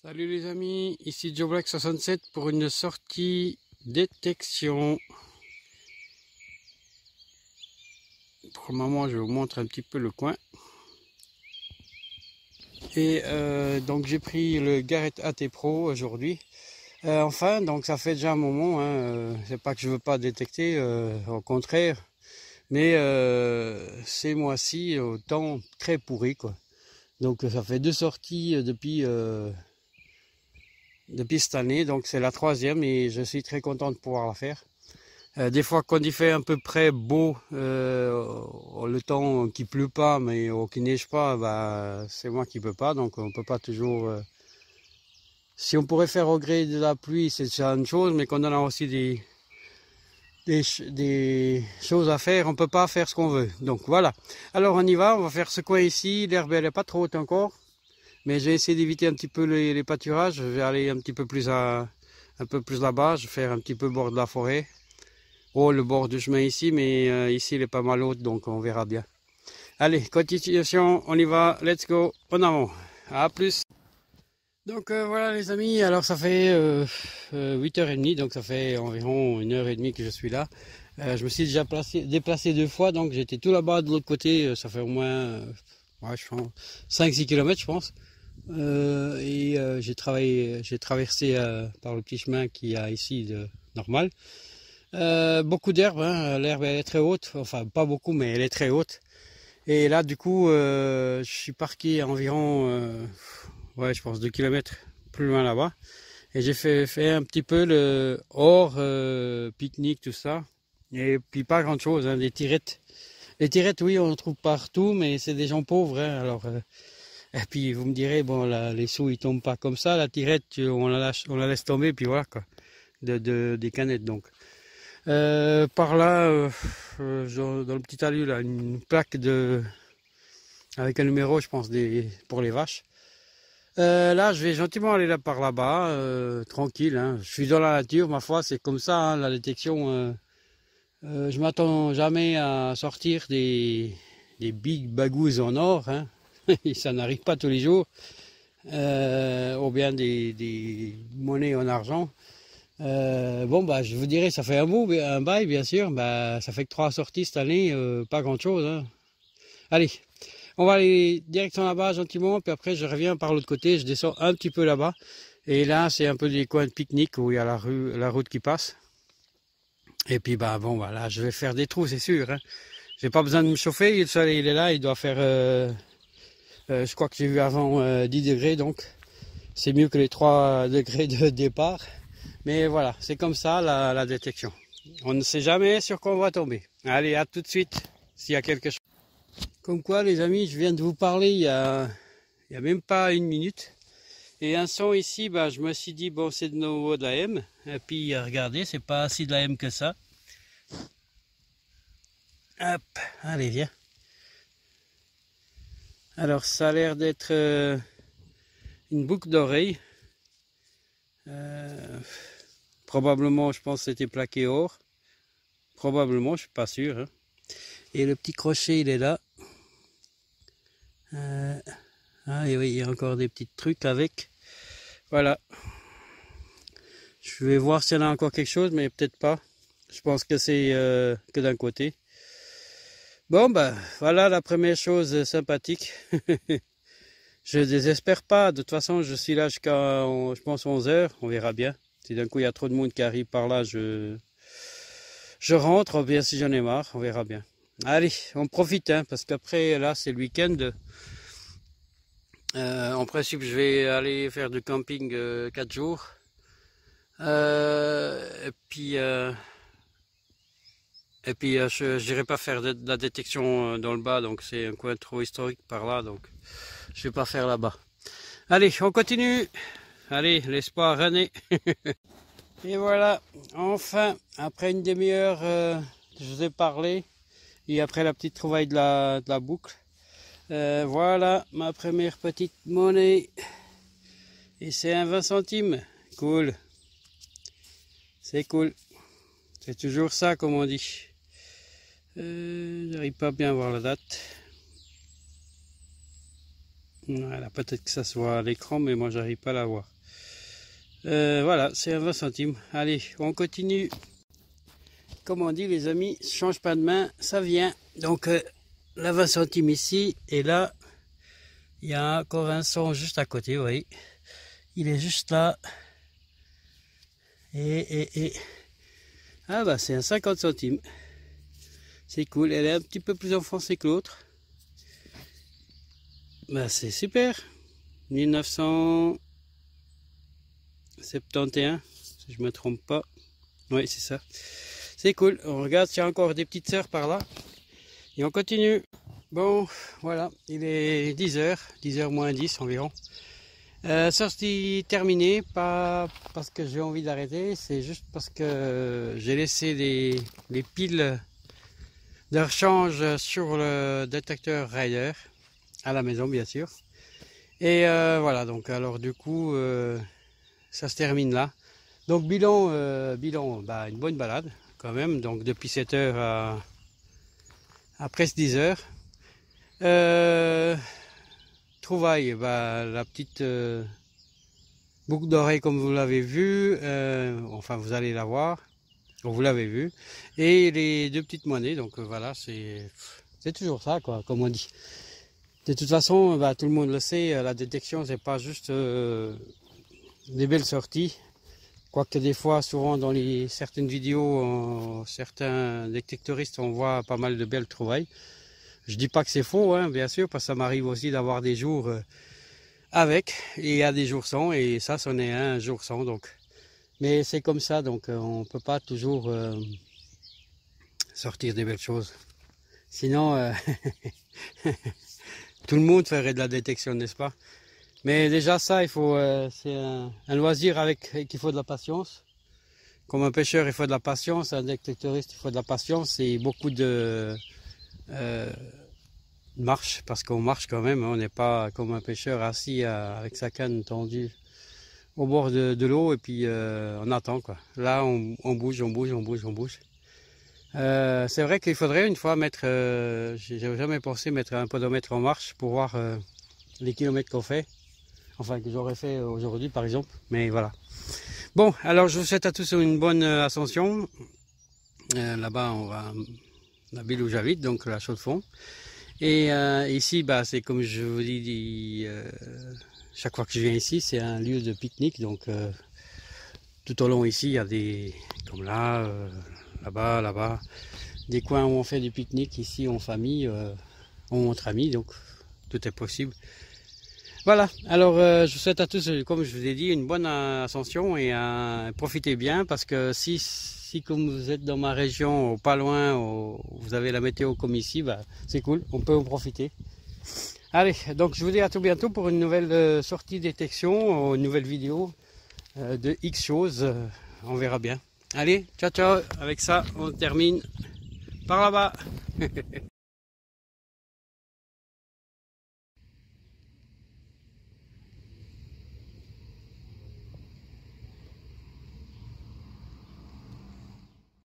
Salut les amis, ici Joe Black 67 pour une sortie détection. Pour le moment, je vous montre un petit peu le coin. Et donc j'ai pris le Garrett AT Pro aujourd'hui. Enfin, donc ça fait déjà un moment, hein, c'est pas que je veux pas détecter, au contraire. Mais ces mois-ci, au temps très pourri quoi. Donc ça fait deux sorties depuis cette année, donc c'est la troisième et je suis très content de pouvoir la faire. Des fois quand il fait à peu près beau, le temps qui pleut pas mais qui neige pas, bah, c'est moi qui peux pas, donc on peut pas toujours... si on pourrait faire au gré de la pluie, c'est déjà une chose, mais quand on a aussi des choses à faire, on peut pas faire ce qu'on veut. Donc voilà. Alors on y va, on va faire ce coin ici, l'herbe elle est pas trop haute encore, mais j'ai essayé d'éviter un petit peu les pâturages, je vais aller un petit peu plus un peu plus là-bas, je vais faire un petit peu bord de la forêt. Oh, le bord du chemin ici, mais ici il est pas mal haute, donc on verra bien. Allez, continuation, on y va, let's go, en avant. À plus. Donc voilà les amis, alors ça fait 8h30, donc ça fait environ 1h30 que je suis là. Je me suis déjà déplacé deux fois, donc j'étais tout là-bas de l'autre côté, ça fait au moins ouais, 5-6 km je pense. J'ai traversé par le petit chemin qu'il y a ici de normal. Beaucoup d'herbe, hein. L'herbe elle est très haute, enfin pas beaucoup mais elle est très haute. Et là du coup je suis parqué à environ ouais, je pense 2 km plus loin là-bas. Et j'ai fait un petit peu le hors pique-nique, tout ça. Et puis pas grand chose, hein, des tirettes. Les tirettes oui on en trouve partout mais c'est des gens pauvres, hein, alors et puis vous me direz bon les sous ils tombent pas comme ça, la tirette on la laisse tomber puis voilà quoi. Des canettes donc. Par là, dans le petit talus, là, une plaque avec un numéro, je pense, pour les vaches. Là, je vais gentiment aller là par là-bas, tranquille. Hein. Je suis dans la nature, ma foi, c'est comme ça, hein, la détection. Je m'attends jamais à sortir des big bagous en or. Hein. Ça n'arrive pas tous les jours. Ou bien des monnaies en argent. Bon bah je vous dirais ça fait un bail bien sûr, bah ça fait que 3 sorties cette année, pas grand chose hein. Allez, on va aller direction là-bas gentiment, puis après je reviens par l'autre côté, je descends un petit peu là-bas, et là c'est un peu des coins de pique-nique où il y a la route qui passe, et puis bah bon voilà, je vais faire des trous c'est sûr, hein. J'ai pas besoin de me chauffer, le soleil il est là, il doit faire, je crois que j'ai vu avant 10 degrés, donc c'est mieux que les 3 degrés de départ. Mais voilà, c'est comme ça la détection. On ne sait jamais sur quoi on va tomber. Allez, à tout de suite, s'il y a quelque chose. Comme quoi, les amis, je viens de vous parler il y a même pas une minute. Et un son ici, bah, je me suis dit, bon, c'est de nouveau de la M. Et puis, regardez, c'est pas si de la M que ça. Hop, allez, viens. Alors, ça a l'air d'être une boucle d'oreille. Probablement, je pense que c'était plaqué or. Probablement, je suis pas sûr. Hein. Et le petit crochet, il est là. Ah et oui, il y a encore des petits trucs avec. Voilà. Je vais voir s'il y en a encore quelque chose, mais peut-être pas. Je pense que c'est que d'un côté. Bon, bah, voilà la première chose sympathique. Je désespère pas. De toute façon, je suis là jusqu'à, je pense, 11 heures. On verra bien. Si d'un coup, il y a trop de monde qui arrive par là, je rentre. Ou bien si j'en ai marre, on verra bien. Allez, on profite, hein, parce qu'après, là, c'est le week-end. En principe, je vais aller faire du camping 4 jours. Et puis je n'irai pas faire de la détection dans le bas, donc c'est un coin trop historique par là, donc je vais pas faire là-bas. Allez, on continue. Allez, l'espoir renaît. Et voilà, enfin, après une demi-heure, je vous ai parlé, et après la petite trouvaille de la boucle, voilà ma première petite monnaie. Et c'est un 20 centimes. Cool. C'est cool. C'est toujours ça, comme on dit. J'arrive pas bien à voir la date. Voilà, peut-être que ça se voit à l'écran, mais moi j'arrive pas à la voir. Voilà, c'est à 20 centimes. Allez, on continue. Comme on dit les amis, change pas de main, ça vient. Donc la 20 centimes ici, et là, il y a encore un son juste à côté, vous voyez. Il est juste là. Ah bah c'est un 50 centimes. C'est cool, elle est un petit peu plus enfoncée que l'autre. Bah c'est super. 1971, si je me trompe pas. Oui, c'est ça. C'est cool. On regarde s'il y a encore des petites sœurs par là. Et on continue. Bon, voilà, il est 10h, 10h moins 10 environ. Sortie terminée, pas parce que j'ai envie d'arrêter, c'est juste parce que j'ai laissé les piles de rechange sur le détecteur Ryder, à la maison bien sûr. Et voilà, donc alors du coup, ça se termine là. Donc bilan, bah, une bonne balade quand même, donc depuis 7h à presque 10h. Trouvaille, bah, la petite boucle d'oreille comme vous l'avez vu, enfin vous allez la voir, vous l'avez vu, et les deux petites monnaies, donc voilà, c'est toujours ça quoi, comme on dit. De toute façon, bah, tout le monde le sait, la détection c'est pas juste des belles sorties, quoique des fois, souvent dans certaines vidéos, certains détectoristes, on voit pas mal de belles trouvailles. Je dis pas que c'est faux, hein, bien sûr, parce que ça m'arrive aussi d'avoir des jours avec, et il y a des jours sans, et ça, c'en est un jour sans, donc. Mais c'est comme ça, donc on peut pas toujours sortir des belles choses. Sinon, tout le monde ferait de la détection, n'est-ce pas? Mais déjà ça, il faut, c'est un loisir avec il faut de la patience. Comme un pêcheur, il faut de la patience, un détectoriste, il faut de la patience et beaucoup de marche, parce qu'on marche quand même, on n'est pas comme un pêcheur assis avec sa canne tendue au bord de l'eau et puis on attend quoi. Là on bouge, on bouge, on bouge, on bouge. C'est vrai qu'il faudrait une fois mettre, j'ai jamais pensé mettre un podomètre en marche pour voir les kilomètres qu'on fait, enfin que j'aurais fait aujourd'hui par exemple, mais voilà. Bon, alors je vous souhaite à tous une bonne ascension. Là-bas on va la ville où j'habite, donc la Chaux-de-Fonds. Et ici, bah, c'est comme je vous dis, chaque fois que je viens ici, c'est un lieu de pique-nique. Donc, tout au long ici, il y a des, comme là, là-bas, là-bas, des coins où on fait du pique-nique ici en famille, entre amis. Donc, tout est possible. Voilà. Alors, je vous souhaite à tous, comme je vous ai dit, une bonne ascension et profitez bien parce que si comme vous êtes dans ma région, pas loin, vous avez la météo comme ici, bah, c'est cool, on peut en profiter. Allez, donc je vous dis à tout bientôt pour une nouvelle sortie détection, une nouvelle vidéo de X choses, on verra bien. Allez, ciao ciao, avec ça on termine par là-bas.